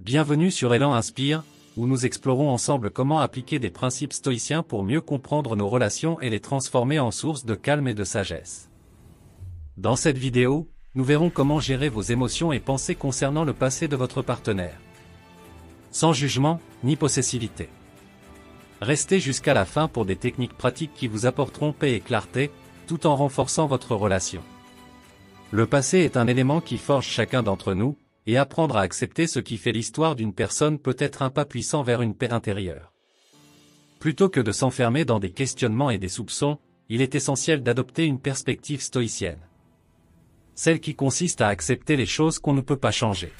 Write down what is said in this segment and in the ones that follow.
Bienvenue sur Élan Inspire, où nous explorons ensemble comment appliquer des principes stoïciens pour mieux comprendre nos relations et les transformer en source de calme et de sagesse. Dans cette vidéo, nous verrons comment gérer vos émotions et pensées concernant le passé de votre partenaire. Sans jugement, ni possessivité. Restez jusqu'à la fin pour des techniques pratiques qui vous apporteront paix et clarté, tout en renforçant votre relation. Le passé est un élément qui forge chacun d'entre nous, et apprendre à accepter ce qui fait l'histoire d'une personne peut être un pas puissant vers une paix intérieure. Plutôt que de s'enfermer dans des questionnements et des soupçons, il est essentiel d'adopter une perspective stoïcienne. Celle qui consiste à accepter les choses qu'on ne peut pas changer.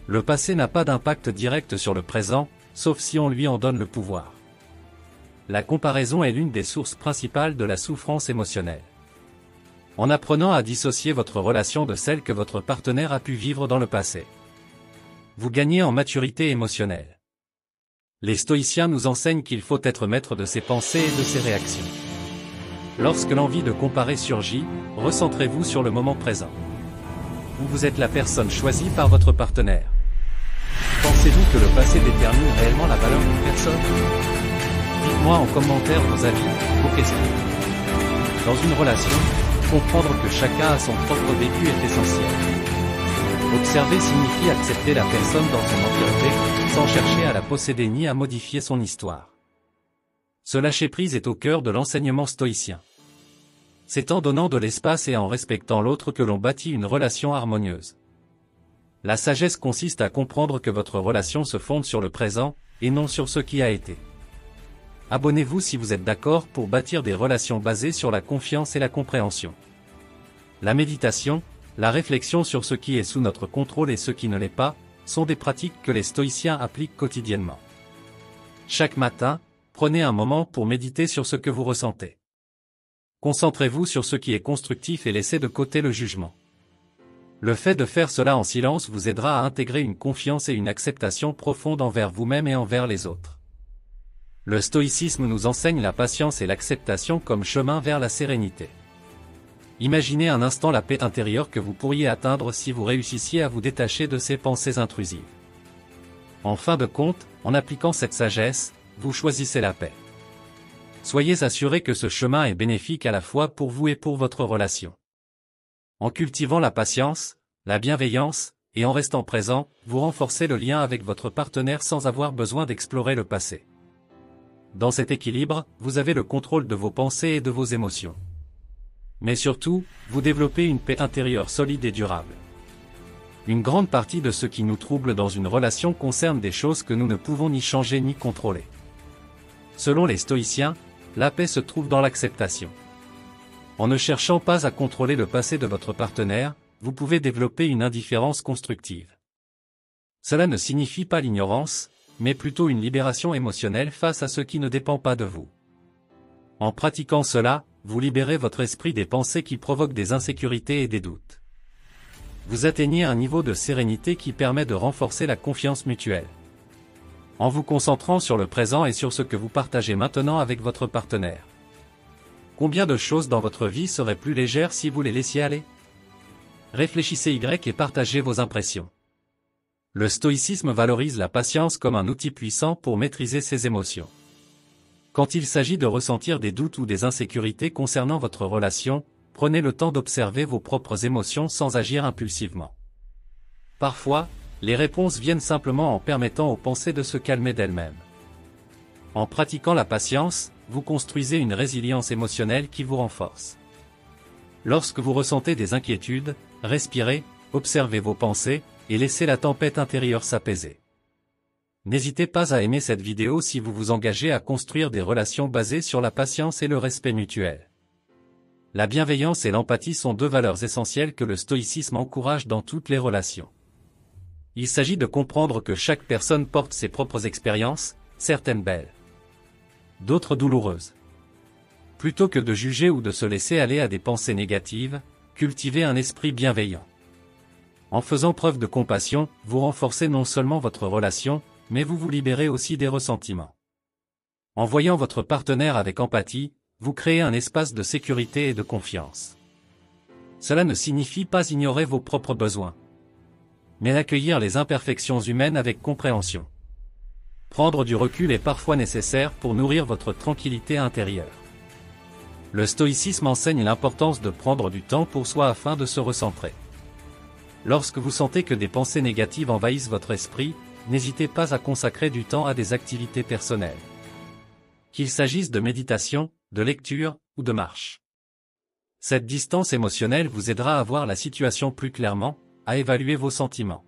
Le passé n'a pas d'impact direct sur le présent, sauf si on lui en donne le pouvoir. La comparaison est l'une des sources principales de la souffrance émotionnelle. En apprenant à dissocier votre relation de celle que votre partenaire a pu vivre dans le passé, vous gagnez en maturité émotionnelle. Les stoïciens nous enseignent qu'il faut être maître de ses pensées et de ses réactions. Lorsque l'envie de comparer surgit, recentrez-vous sur le moment présent. Vous êtes la personne choisie par votre partenaire. Pensez-vous que le passé détermine réellement la valeur d'une personne? Dites-moi en commentaire vos avis, vos questions. Dans une relation, comprendre que chacun a son propre vécu est essentiel. Observer signifie accepter la personne dans son entièreté, sans chercher à la posséder ni à modifier son histoire. Ce lâcher-prise est au cœur de l'enseignement stoïcien. C'est en donnant de l'espace et en respectant l'autre que l'on bâtit une relation harmonieuse. La sagesse consiste à comprendre que votre relation se fonde sur le présent, et non sur ce qui a été. Abonnez-vous si vous êtes d'accord pour bâtir des relations basées sur la confiance et la compréhension. La méditation, la réflexion sur ce qui est sous notre contrôle et ce qui ne l'est pas, sont des pratiques que les stoïciens appliquent quotidiennement. Chaque matin, prenez un moment pour méditer sur ce que vous ressentez. Concentrez-vous sur ce qui est constructif et laissez de côté le jugement. Le fait de faire cela en silence vous aidera à intégrer une confiance et une acceptation profonde envers vous-même et envers les autres. Le stoïcisme nous enseigne la patience et l'acceptation comme chemin vers la sérénité. Imaginez un instant la paix intérieure que vous pourriez atteindre si vous réussissiez à vous détacher de ces pensées intrusives. En fin de compte, en appliquant cette sagesse, vous choisissez la paix. Soyez assurés que ce chemin est bénéfique à la fois pour vous et pour votre relation. En cultivant la patience, la bienveillance, et en restant présent, vous renforcez le lien avec votre partenaire sans avoir besoin d'explorer le passé. Dans cet équilibre, vous avez le contrôle de vos pensées et de vos émotions. Mais surtout, vous développez une paix intérieure solide et durable. Une grande partie de ce qui nous trouble dans une relation concerne des choses que nous ne pouvons ni changer ni contrôler. Selon les stoïciens, la paix se trouve dans l'acceptation. En ne cherchant pas à contrôler le passé de votre partenaire, vous pouvez développer une indifférence constructive. Cela ne signifie pas l'ignorance, mais plutôt une libération émotionnelle face à ce qui ne dépend pas de vous. En pratiquant cela, vous libérez votre esprit des pensées qui provoquent des insécurités et des doutes. Vous atteignez un niveau de sérénité qui permet de renforcer la confiance mutuelle. En vous concentrant sur le présent et sur ce que vous partagez maintenant avec votre partenaire. Combien de choses dans votre vie seraient plus légères si vous les laissiez aller? Réfléchissez et partagez vos impressions. Le stoïcisme valorise la patience comme un outil puissant pour maîtriser ses émotions. Quand il s'agit de ressentir des doutes ou des insécurités concernant votre relation, prenez le temps d'observer vos propres émotions sans agir impulsivement. Parfois, les réponses viennent simplement en permettant aux pensées de se calmer d'elles-mêmes. En pratiquant la patience, vous construisez une résilience émotionnelle qui vous renforce. Lorsque vous ressentez des inquiétudes, respirez, observez vos pensées, et laissez la tempête intérieure s'apaiser. N'hésitez pas à aimer cette vidéo si vous vous engagez à construire des relations basées sur la patience et le respect mutuel. La bienveillance et l'empathie sont deux valeurs essentielles que le stoïcisme encourage dans toutes les relations. Il s'agit de comprendre que chaque personne porte ses propres expériences, certaines belles, d'autres douloureuses. Plutôt que de juger ou de se laisser aller à des pensées négatives, cultivez un esprit bienveillant. En faisant preuve de compassion, vous renforcez non seulement votre relation, mais vous vous libérez aussi des ressentiments. En voyant votre partenaire avec empathie, vous créez un espace de sécurité et de confiance. Cela ne signifie pas ignorer vos propres besoins. mais accueillir les imperfections humaines avec compréhension. Prendre du recul est parfois nécessaire pour nourrir votre tranquillité intérieure. Le stoïcisme enseigne l'importance de prendre du temps pour soi afin de se recentrer. Lorsque vous sentez que des pensées négatives envahissent votre esprit, n'hésitez pas à consacrer du temps à des activités personnelles. Qu'il s'agisse de méditation, de lecture ou de marche. Cette distance émotionnelle vous aidera à voir la situation plus clairement, à évaluer vos sentiments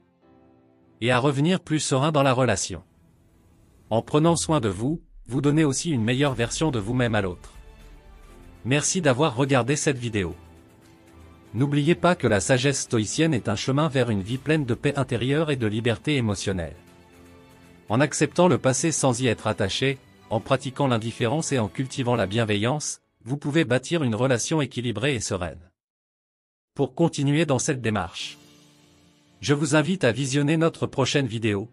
et à revenir plus serein dans la relation. En prenant soin de vous, vous donnez aussi une meilleure version de vous-même à l'autre. Merci d'avoir regardé cette vidéo. N'oubliez pas que la sagesse stoïcienne est un chemin vers une vie pleine de paix intérieure et de liberté émotionnelle. En acceptant le passé sans y être attaché, en pratiquant l'indifférence et en cultivant la bienveillance, vous pouvez bâtir une relation équilibrée et sereine. Pour continuer dans cette démarche, je vous invite à visionner notre prochaine vidéo.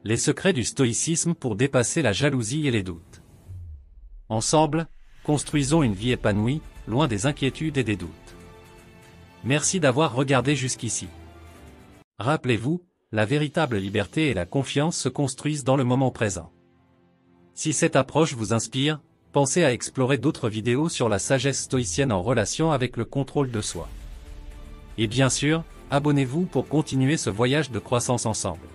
Les secrets du stoïcisme pour dépasser la jalousie et les doutes. Ensemble, construisons une vie épanouie, loin des inquiétudes et des doutes. Merci d'avoir regardé jusqu'ici. Rappelez-vous, la véritable liberté et la confiance se construisent dans le moment présent. Si cette approche vous inspire, pensez à explorer d'autres vidéos sur la sagesse stoïcienne en relation avec le contrôle de soi. Et bien sûr, abonnez-vous pour continuer ce voyage de croissance ensemble.